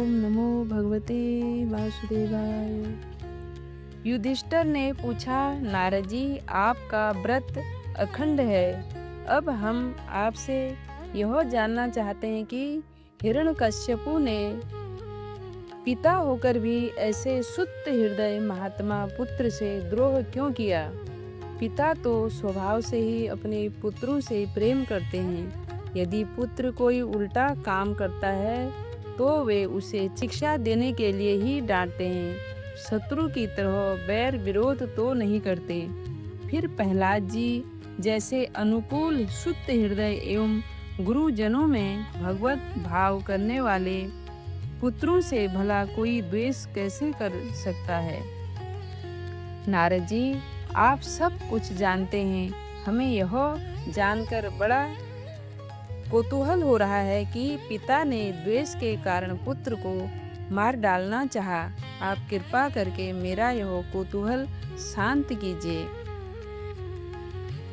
ओम नमो भगवते वासुदेवाय। युधिष्ठिर ने पूछा, नारद जी, आपका व्रत अखंड है। अब हम आपसे यह जानना चाहते हैं कि हिरण्यकश्यपु ने पिता होकर भी ऐसे शुद्ध हृदय महात्मा पुत्र से द्रोह क्यों किया? पिता तो स्वभाव से ही अपने पुत्रों से प्रेम करते हैं। यदि पुत्र कोई उल्टा काम करता है तो वे उसे शिक्षा देने के लिए ही डांटते हैं, शत्रु की तरह बैर विरोध तो नहीं करते। फिर प्रहलाद जी जैसे अनुकूल शुद्ध हृदय एवं गुरुजनों में भगवत भाव करने वाले पुत्रों से भला कोई द्वेष कैसे कर सकता है? नारद जी, आप सब कुछ जानते हैं। हमें यह जानकर बड़ा कौतूहल हो रहा है कि पिता ने द्वेष के कारण पुत्र को मार डालना चाहा। आप कृपा करके मेरा यह कौतूहल शांत कीजिए।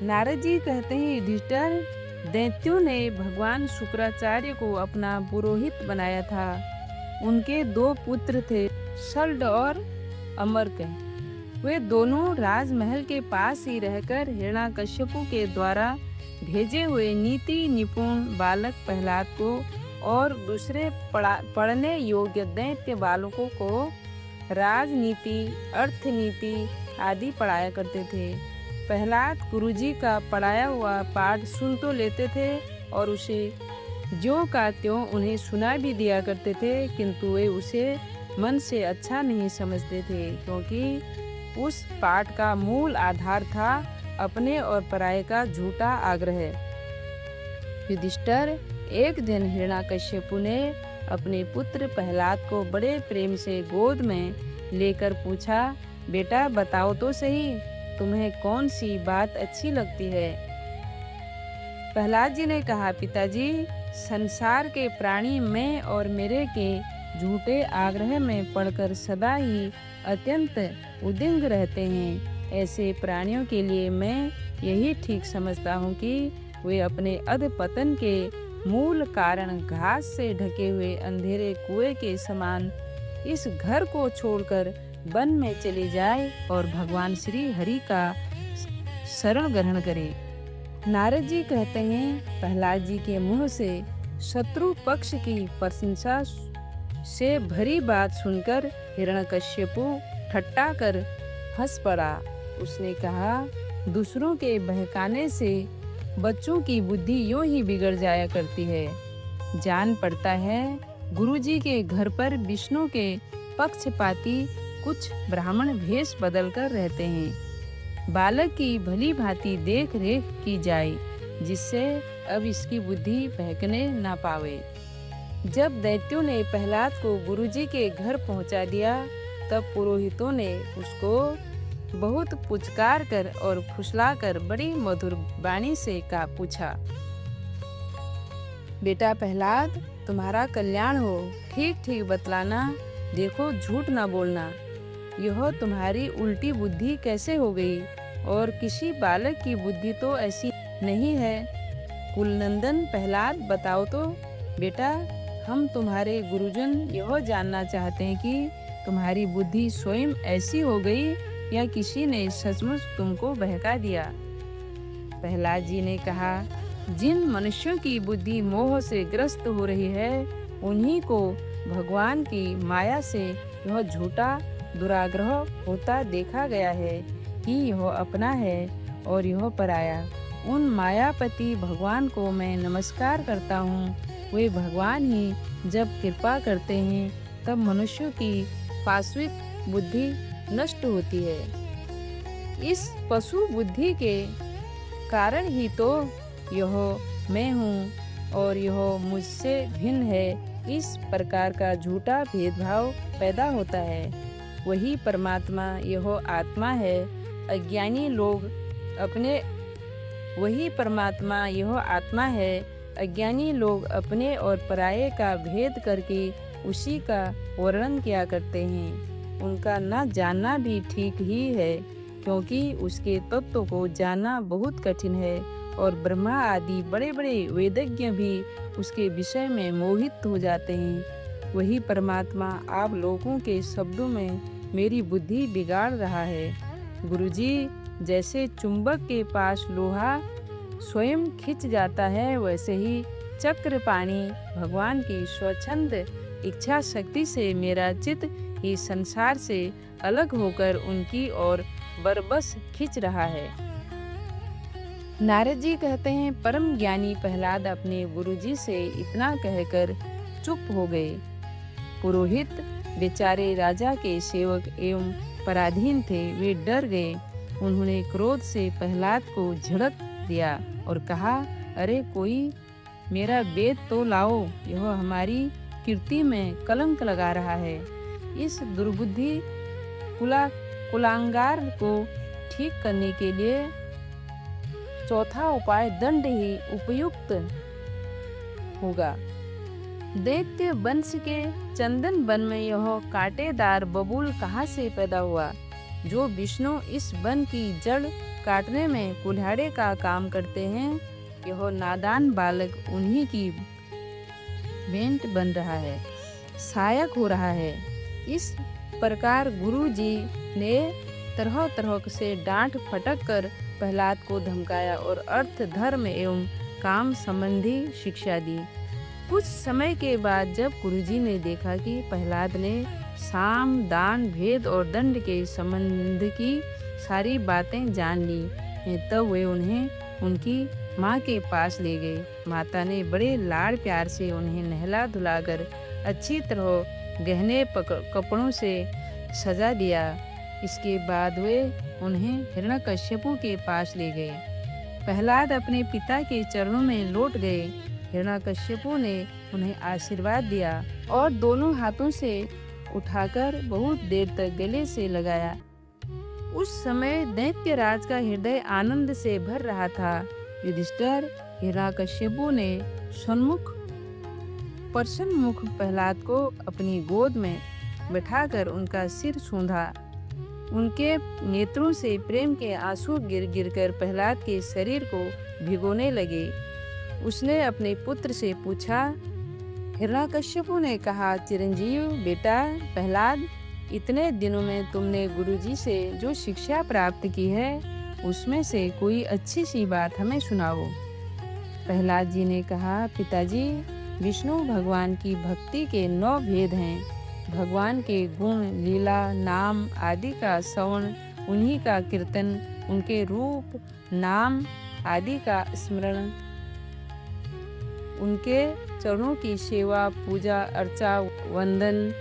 नारद जी कहते हैं, युधिष्ठिर, दैत्यों ने भगवान शुक्राचार्य को अपना पुरोहित बनाया था। उनके 2 पुत्र थे, शल्य और अमर्क। वे दोनों राजमहल के पास ही रहकर हिरण्यकश्यपु के द्वारा भेजे हुए नीति निपुण बालक प्रहलाद को और दूसरे पढ़ने योग्य दैत्य बालकों को राजनीति, अर्थनीति आदि पढ़ाया करते थे। प्रहलाद गुरुजी का पढ़ाया हुआ पाठ सुन तो लेते थे और उसे जो का त्यों उन्हें सुना भी दिया करते थे, किंतु वे उसे मन से अच्छा नहीं समझते थे, क्योंकि उस पाठ का मूल आधार था अपने और पराये का झूठा आग्रह। युधिष्ठिर, एक दिन हिरण्यकश्यपु ने अपने पुत्र प्रहलाद को बड़े प्रेम से गोद में लेकर पूछा, बेटा बताओ तो सही, तुम्हें कौन सी बात अच्छी लगती है? प्रहलाद जी ने कहा, पिताजी, संसार के प्राणी मैं और मेरे के झूठे आग्रह में पड़कर सदा ही अत्यंत उद्विग्न रहते हैं। ऐसे प्राणियों के लिए मैं यही ठीक समझता हूँ कि वे अपने अधपतन के मूल कारण घास से ढके हुए अंधेरे कुएं के समान इस घर को छोड़कर वन में चले जाए और भगवान श्री हरि का शरण ग्रहण करे। नारद जी कहते हैं, प्रहलाद जी के मुंह से शत्रु पक्ष की प्रशंसा से भरी बात सुनकर हिरण्यकश्यपु ठट्ठा कर हंस पड़ा। उसने कहा, दूसरों के बहकाने से बच्चों की बुद्धि यूं ही बिगड़ जाया करती है। जान पड़ता है गुरुजी के घर पर विष्णु के पक्षपाती कुछ ब्राह्मण भेष बदलकर रहते हैं। बालक की भली भांति देख रेख की जाए, जिससे अब इसकी बुद्धि बहकने ना पावे। जब दैत्यों ने प्रहलाद को गुरुजी के घर पहुंचा दिया, तब पुरोहितों ने उसको बहुत पुचकार कर और फुसलाकर बड़ी मधुर वाणी से पूछा, बेटा प्रहलाद, तुम्हारा कल्याण हो, ठीक ठीक बतलाना, देखो झूठ ना बोलना। यह तुम्हारी उल्टी बुद्धि कैसे हो गई? और किसी बालक की बुद्धि तो ऐसी नहीं है। कुलनंदन प्रहलाद, बताओ तो बेटा, हम तुम्हारे गुरुजन यह जानना चाहते हैं कि तुम्हारी बुद्धि स्वयं ऐसी हो गई या किसी ने सचमुच तुमको बहका दिया? प्रहलाद जी ने कहा, जिन मनुष्यों की बुद्धि मोह से ग्रस्त हो रही है, उन्हीं को भगवान की माया से यह झूठा दुराग्रह होता देखा गया है कि यह अपना है और यह पराया। उन मायापति भगवान को मैं नमस्कार करता हूँ। वे भगवान ही जब कृपा करते हैं तब मनुष्यों की पाशविक बुद्धि नष्ट होती है। इस पशु बुद्धि के कारण ही तो यह मैं हूँ और यह मुझसे भिन्न है। इस प्रकार का झूठा भेदभाव पैदा होता है। वही परमात्मा यह आत्मा है। अज्ञानी लोग अपने और पराये का भेद करके उसी का वर्णन किया करते हैं। उनका न जानना भी ठीक ही है, क्योंकि उसके तत्व को जानना बहुत कठिन है और ब्रह्मा आदि बड़े बड़े वेदज्ञ भी उसके विषय में मोहित हो जाते हैं। वही परमात्मा आप लोगों के शब्दों में मेरी बुद्धि बिगाड़ रहा है। गुरुजी, जैसे चुंबक के पास लोहा स्वयं खिंच जाता है, वैसे ही चक्रपाणी भगवान की स्वच्छंद इच्छा शक्ति से मेरा चित्त ही संसार से अलग होकर उनकी ओर बरबस खिंच रहा है। नारद जी कहते हैं, परम ज्ञानी प्रहलाद अपने गुरुजी से इतना कहकर चुप हो गए। पुरोहित बेचारे राजा के सेवक एवं पराधीन थे, वे डर गए। उन्होंने क्रोध से प्रहलाद को झड़क दिया और कहा, अरे कोई मेरा वेद तो लाओ, यह हमारी कीर्ति में कलंक लगा रहा है। इस दुर्बुद्धि कुलांगार को ठीक करने के लिए चौथा उपाय दंड ही उपयुक्त होगा। दैत्य वंश के चंदन वन में यह कांटेदार बबूल कहाँ से पैदा हुआ? जो विष्णु इस वन की जड़ काटने में कुल्हाड़े का काम करते हैं, यह नादान बालक उन्हीं की भेंट बन रहा है, सहायक हो रहा है। इस प्रकार गुरु जी ने तरह तरह से डांट फटक कर प्रहलाद को धमकाया और अर्थ, धर्म एवं काम संबंधी शिक्षा दी। कुछ समय के बाद जब गुरुजी ने देखा कि प्रहलाद ने साम, दान, भेद और दंड के संबंध की सारी बातें जान ली हैं, तब वे उन्हें उनकी माँ के पास ले गए। माता ने बड़े लाड़ प्यार से उन्हें नहला धुलाकर अच्छी तरह गहने कपड़ों से सजा दिया। इसके बाद वे उन्हें हिरण्यकश्यपु के पास ले गए। प्रहलाद अपने पिता के चरणों में लौट गए। हिरण्यकश्यपु ने उन्हें आशीर्वाद दिया और दोनों हाथों से उठाकर बहुत देर तक गले से लगाया। उस समय दैत्यराज का हृदय आनंद से भर रहा था। युधिष्ठिर हिरण्यकश्यपु ने सन्मुख प्रसन्न मुख प्रहलाद को अपनी गोद में बैठाकर उनका सिर सूंधा। उनके नेत्रों से प्रेम के आंसू गिर गिरकर प्रहलाद के शरीर को भिगोने लगे। उसने अपने पुत्र से पूछा। हिरण्यकश्यपु ने कहा, चिरंजीव बेटा प्रहलाद, इतने दिनों में तुमने गुरुजी से जो शिक्षा प्राप्त की है, उसमें से कोई अच्छी सी बात हमें सुनाओ। प्रहलाद जी ने कहा, पिताजी, विष्णु भगवान की भक्ति के 9 भेद हैं। भगवान के गुण, लीला, नाम आदि का श्रवण, उन्हीं का कीर्तन, उनके रूप, नाम आदि का स्मरण, उनके चरणों की सेवा, पूजा अर्चा, वंदन,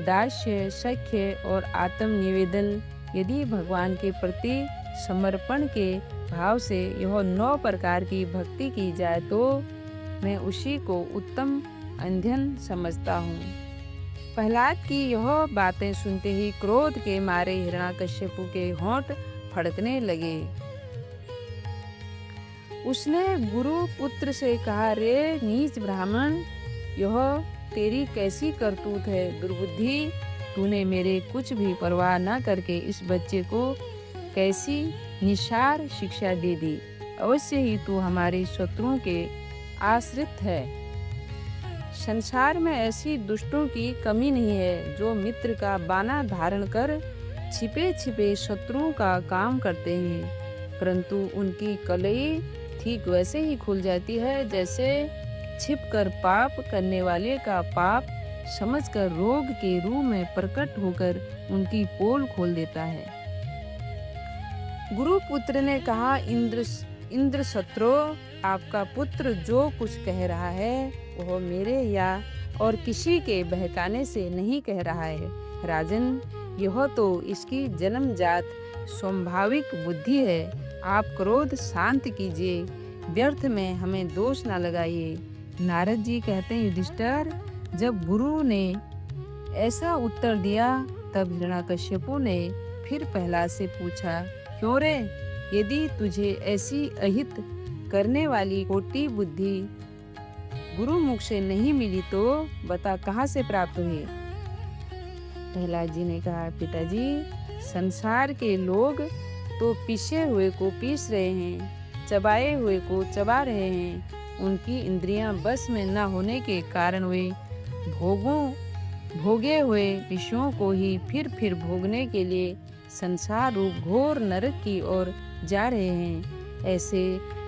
दास्य, सख्य और आत्म निवेदन। यदि भगवान के प्रति समर्पण के भाव से यह 9 प्रकार की भक्ति की जाए तो मैं उसी को उत्तम अध्ययन समझता हूँ। प्रहलाद की यह बातें सुनते ही क्रोध के मारे हिरण्यकश्यपु के होंठ फड़कने लगे। उसने गुरु पुत्र से कहा, रे नीच ब्राह्मण, यह तेरी कैसी करतूत है? दुर्बुद्धि, तूने मेरे कुछ भी परवाह न करके इस बच्चे को कैसी निसार शिक्षा दे दी। अवश्य ही तू हमारे शत्रुओं के आश्रित है। संसार में ऐसी दुष्टों की कमी नहीं है जो मित्र का बाना धारण कर छिपे छिपे शत्रुओं का काम करते हैं, परंतु उनकी कलई ठीक वैसे ही खुल जाती है जैसे छिपकर पाप करने वाले का पाप समझकर रोग के रूप में प्रकट होकर उनकी पोल खोल देता है। गुरु पुत्र ने कहा, इंद्र शत्रु, आपका पुत्र जो कुछ कह रहा है वह मेरे या और किसी के बहकाने से नहीं कह रहा है। राजन, यह तो इसकी जन्मजात स्वाभाविक बुद्धि है। आप क्रोध शांत कीजिए, व्यर्थ में हमें दोष न लगाइए। नारद जी कहते हैं, युधिष्ठिर, जब गुरु ने ऐसा उत्तर दिया तब हिरण्यकश्यपु ने फिर प्रहलाद से पूछा, क्यों रे, यदि तुझे ऐसी अहित करने वाली खोटी बुद्धि गुरु मुख से नहीं मिली तो बता कहाँ से प्राप्त हुई? प्रहलाद जी ने कहा, पिताजी, संसार के लोग तो पीसे हुए को पीस रहे हैं, चबाए हुए को चबा रहे हैं। उनकी इंद्रियां बस में न होने के कारण वे भोगों भोगे हुए विषयों को ही फिर भोगने के लिए संसार रूप घोर नरक की ओर जा रहे हैं। ऐसे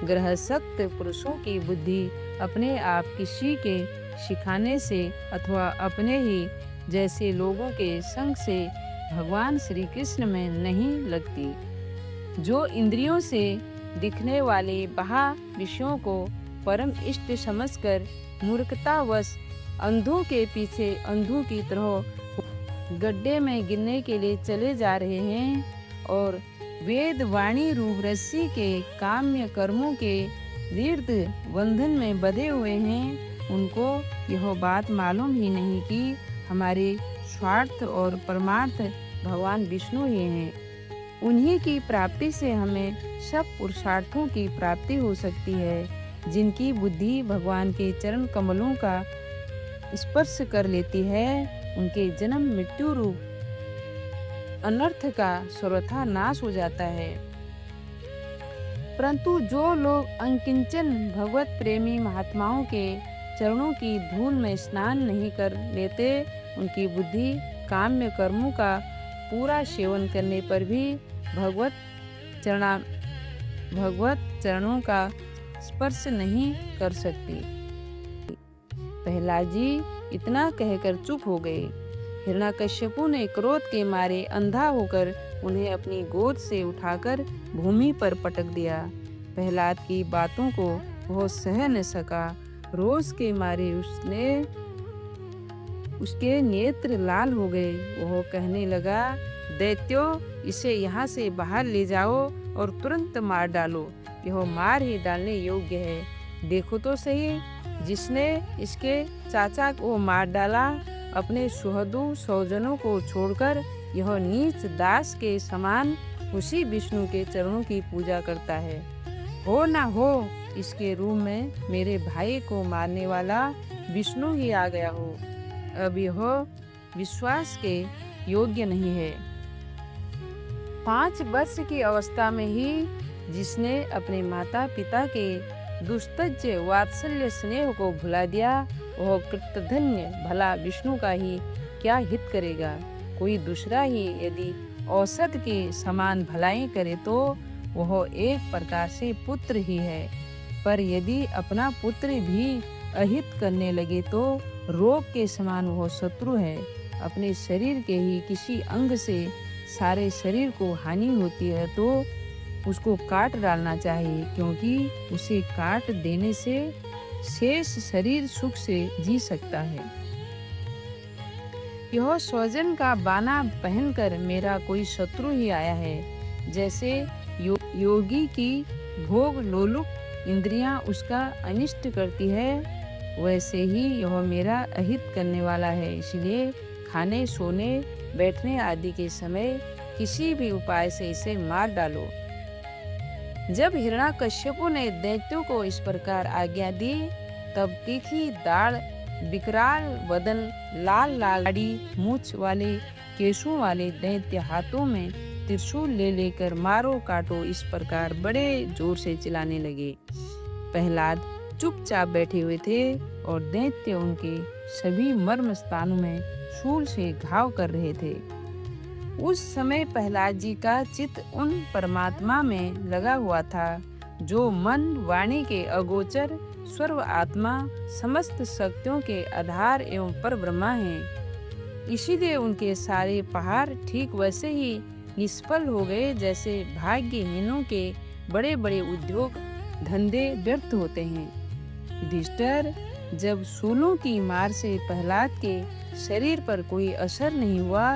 गृहस्थ पुरुषों की बुद्धि अपने आप किसी के सिखाने से अथवा अपने ही जैसे लोगों के संग से भगवान श्री कृष्ण में नहीं लगती। जो इंद्रियों से दिखने वाले बाह्य विषयों को परम इष्ट समझकर मूर्खतावश अंधों के पीछे अंधों की तरह गड्ढे में गिरने के लिए चले जा रहे हैं और वेद वाणी रूप रस्सी के काम्य कर्मों के दीर्घ बंधन में बंधे हुए हैं, उनको यह बात मालूम ही नहीं कि हमारे स्वार्थ और परमार्थ भगवान विष्णु ही हैं। उन्हीं की प्राप्ति से हमें सब पुरुषार्थों की प्राप्ति हो सकती है। जिनकी बुद्धि भगवान के चरण कमलों का स्पर्श कर लेती है, उनके जन्म मृत्यु रूप अनर्थ का सर्वथा नाश हो जाता है। परंतु जो लोग अंकिंचन भगवत प्रेमी महात्माओं के चरणों की धूल में स्नान नहीं कर लेते, उनकी बुद्धि काम्य कर्मों का पूरा सेवन करने पर भी भगवत चरणों का स्पर्श नहीं कर सकती। प्रहलाद जी इतना कहकर चुप हो गए। हिरण्याकश्यपु ने क्रोध के मारे अंधा होकर उन्हें अपनी गोद से उठाकर भूमि पर पटक दिया। प्रहलाद की बातों को वह सह न सका। रोष के मारे उसके नेत्र लाल हो गए। वह कहने लगा, दैत्यो, इसे यहाँ से बाहर ले जाओ और तुरंत मार डालो। यह मार ही डालने योग्य है। देखो तो सही, जिसने इसके चाचा को मार डाला अपने सुहृदों स्वजनों को छोड़कर यह नीच दास के समान उसी विष्णु के चरणों की पूजा करता है। हो ना हो इसके रूप में मेरे भाई को मारने वाला विष्णु ही आ गया हो। अब यह विश्वास के योग्य नहीं है। 5 वर्ष की अवस्था में ही जिसने अपने माता पिता के दुस्तज्य वात्सल्य स्नेह को भुला दिया, वह कृतधन्य भला विष्णु का ही क्या हित करेगा। कोई दूसरा ही यदि औसत के समान भलाई करे तो वह एक प्रकार से पुत्र ही है, पर यदि अपना पुत्र भी अहित करने लगे तो रोग के समान वह शत्रु है। अपने शरीर के ही किसी अंग से सारे शरीर को हानि होती है तो उसको काट डालना चाहिए, क्योंकि उसे काट देने से शेष शरीर सुख से जी सकता है। यह स्वजन का बाना पहनकर मेरा कोई शत्रु ही आया है। जैसे योगी की भोग लोलुप इंद्रियां उसका अनिष्ट करती है, वैसे ही यह मेरा अहित करने वाला है। इसलिए खाने, सोने, बैठने आदि के समय किसी भी उपाय से इसे मार डालो। जब हिरण्याकश्यपु ने दैत्यों को इस प्रकार आज्ञा दी, तब तीखी दाढ़, विकराल वदन, लाल लाल दाढ़ी, मूछ वाले केशों वाले दैत्य हाथों में त्रिशूल ले लेकर मारो काटो इस प्रकार बड़े जोर से चिल्लाने लगे। प्रहलाद चुपचाप बैठे हुए थे और दैत्य उनके सभी मर्म स्थानों में शूल से घाव कर रहे थे। उस समय प्रहलाद जी का चित्त उन परमात्मा में लगा हुआ था जो मन वाणी के अगोचर सर्व आत्मा, समस्त शक्तियों के आधार एवं परब्रह्मा है। इसीलिए उनके सारे पहाड़ ठीक वैसे ही निष्फल हो गए जैसे भाग्यहीनों के बड़े बड़े उद्योग धंधे व्यर्थ होते हैं। युधिष्ठिर, जब शूलों की मार से प्रहलाद के शरीर पर कोई असर नहीं हुआ,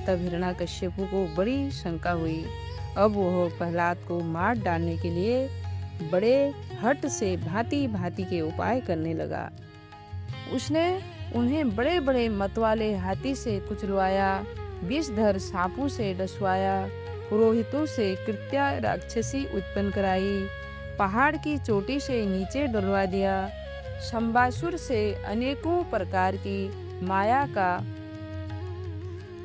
तब हिरण्याकश्यपु को बड़ी शंका हुई। अब वह प्रहलाद को मार डालने के लिए बड़े हट से भांति भांति के उपाय करने लगा। उसने उन्हें बड़े बड़े मतवाले हाथी से कुचलवाया, विषधर सांपों से डसवाया, पुरोहितों से कृत्या राक्षसी उत्पन्न कराई, पहाड़ की चोटी से नीचे डलवा दिया, शंबासुर से अनेकों प्रकार की माया का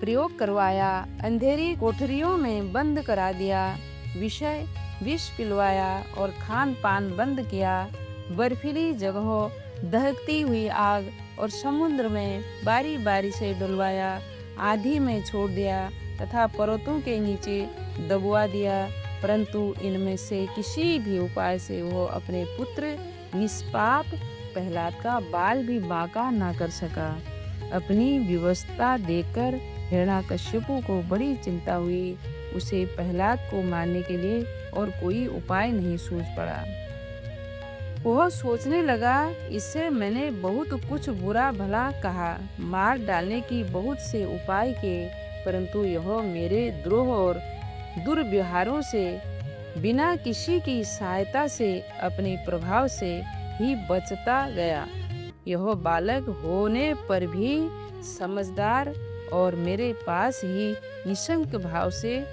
प्रयोग करवाया, अंधेरी कोठरियों में बंद करा दिया, विष पिलवाया और खान पान बंद किया, बर्फीली जगहों, दहकती हुई आग, और समुद्र में बारी बारी से डुलवाया, आधी में छोड़ दिया तथा पर्वतों के नीचे दबवा दिया, परंतु इनमें से किसी भी उपाय से वो अपने पुत्र निष्पाप प्रहलाद का बाल भी बांका ना कर सका। अपनी विवशता देखकर हिरण्याकश्यपु को बड़ी चिंता हुई। उसे प्रहलाद को मारने के लिए और कोई उपाय नहीं सूझ पड़ा। वह सोचने लगा, इससे मैंने बहुत कुछ बुरा भला कहा, मार डालने की बहुत से उपाय किए, परंतु यह मेरे द्रोह और दुर्व्यवहारों से बिना किसी की सहायता से अपने प्रभाव से ही बचता गया। यह बालक होने पर भी समझदार और मेरे पास ही निशंक भाव से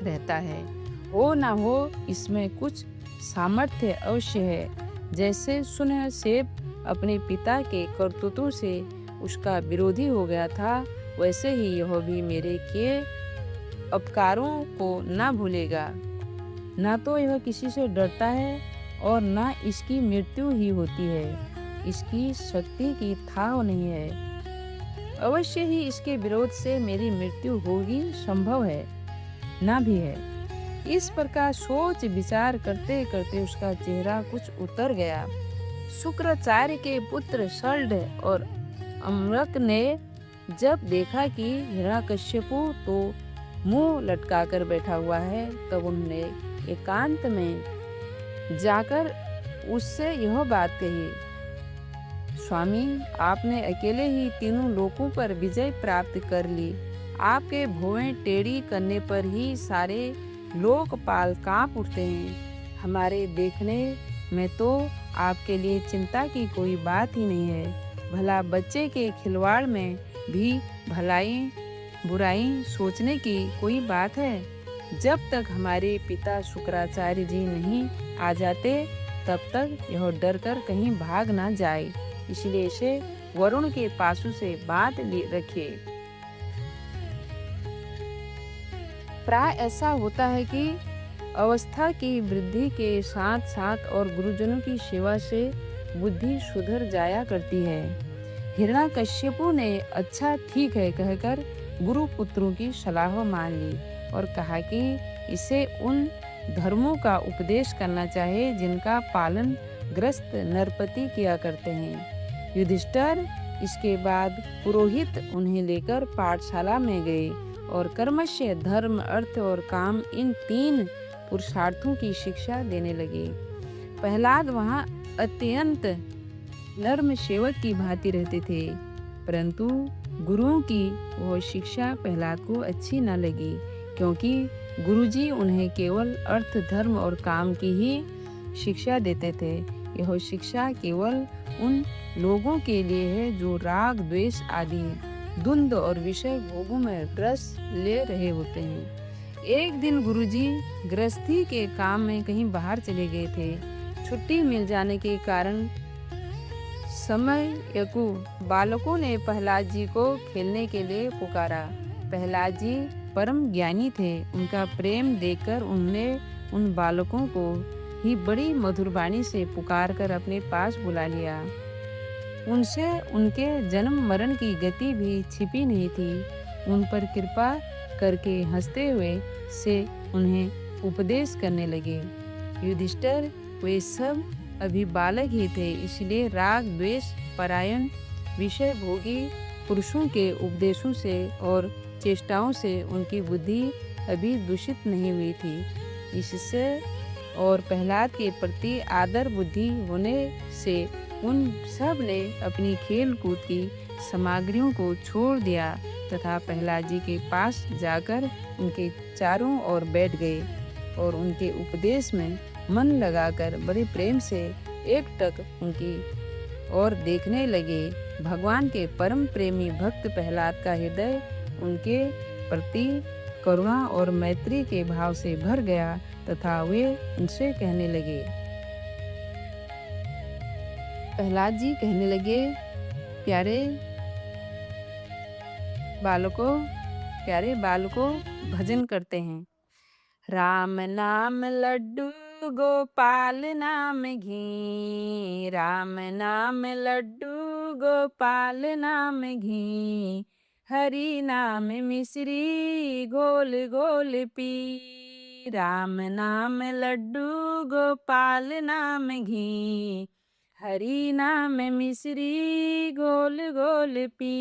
रहता है। हो ना हो इसमें कुछ सामर्थ्य अवश्य है। जैसे सुनहसेब अपने पिता के करतूतों से उसका विरोधी हो गया था, वैसे ही यह भी मेरे किए अपकारों को ना भूलेगा। ना तो यह किसी से डरता है और ना इसकी मृत्यु ही होती है। इसकी शक्ति की थाह नहीं है। अवश्य ही इसके विरोध से मेरी मृत्यु होगी, संभव है, ना भी है। इस प्रकार सोच विचार करते करते उसका चेहरा कुछ उतर गया। शुक्राचार्य के पुत्र शल्ड और अम्रक ने जब देखा कि हिरण्याकश्यपु तो मुंह लटकाकर बैठा हुआ है, तब उन्होंने एकांत में जाकर उससे यह बात कही, स्वामी, आपने अकेले ही तीनों लोकों पर विजय प्राप्त कर ली। आपके भुवें टेढ़ी करने पर ही सारे लोकपाल कांप उठते हैं। हमारे देखने में तो आपके लिए चिंता की कोई बात ही नहीं है। भला बच्चे के खिलवाड़ में भी भलाई बुराई सोचने की कोई बात है? जब तक हमारे पिता शुक्राचार्य जी नहीं आ जाते, तब तक यह डर कर कहीं भाग ना जाए, इसलिए इसे वरुण के पासु से बात रखिए। प्राय ऐसा होता है कि अवस्था की वृद्धि के साथ साथ और गुरुजनों की सेवा से बुद्धि सुधर जाया करती है। हिरण्याकश्यपु ने अच्छा ठीक है कहकर गुरु पुत्रों की सलाह मान ली और कहा कि इसे उन धर्मों का उपदेश करना चाहिए जिनका पालन ग्रस्त नरपति किया करते हैं। युधिष्ठिर इसके बाद पुरोहित उन्हें लेकर पाठशाला में गए और कर्मस्य धर्म अर्थ और काम इन तीन पुरुषार्थों की शिक्षा देने लगे। प्रहलाद वहाँ अत्यंत नर्म सेवक की भांति रहते थे, परंतु गुरुओं की वह शिक्षा प्रहलाद को अच्छी न लगी, क्योंकि गुरुजी उन्हें केवल अर्थ धर्म और काम की ही शिक्षा देते थे। यह शिक्षा केवल उन लोगों के लिए है जो राग द्वेष आदि द्वंद और विषय भोगों में रस ले रहे होते हैं। एक दिन गुरुजी गृहस्थी के काम में कहीं बाहर चले गए थे। छुट्टी मिल जाने के कारण समय यकु बालकों ने प्रहलाद जी को खेलने के लिए पुकारा। प्रहलाद जी परम ज्ञानी थे। उनका प्रेम देखकर उन्होंने उन बालकों को ही बड़ी मधुर वाणी से पुकार कर अपने पास बुला लिया। उनसे उनके जन्म मरण की गति भी छिपी नहीं थी। उन पर कृपा करके हंसते हुए से उन्हें उपदेश करने लगे। युधिष्ठिर वे सब अभी बालक ही थे, इसलिए राग द्वेष परायण विषय भोगी पुरुषों के उपदेशों से और चेष्टाओं से उनकी बुद्धि अभी दूषित नहीं हुई थी। इससे और प्रहलाद के प्रति आदर बुद्धि होने से उन सब ने अपनी खेल कूद की सामग्रियों को छोड़ दिया तथा प्रहलाद जी के पास जाकर उनके चारों ओर बैठ गए और उनके उपदेश में मन लगाकर बड़े प्रेम से एकटक उनकी ओर देखने लगे। भगवान के परम प्रेमी भक्त प्रहलाद का हृदय उनके प्रति करुणा और मैत्री के भाव से भर गया तथा वे उनसे कहने लगे, प्रहलाद जी कहने लगे, प्यारे बालकों भजन करते हैं। राम नाम लड्डू गोपाल नाम घी, राम नाम लड्डू गोपाल नाम घी, हरि नाम मिश्री घोल घोल पी। राम नाम लड्डू गोपाल नाम घी, हरि नाम मिश्री घोल घोल पी।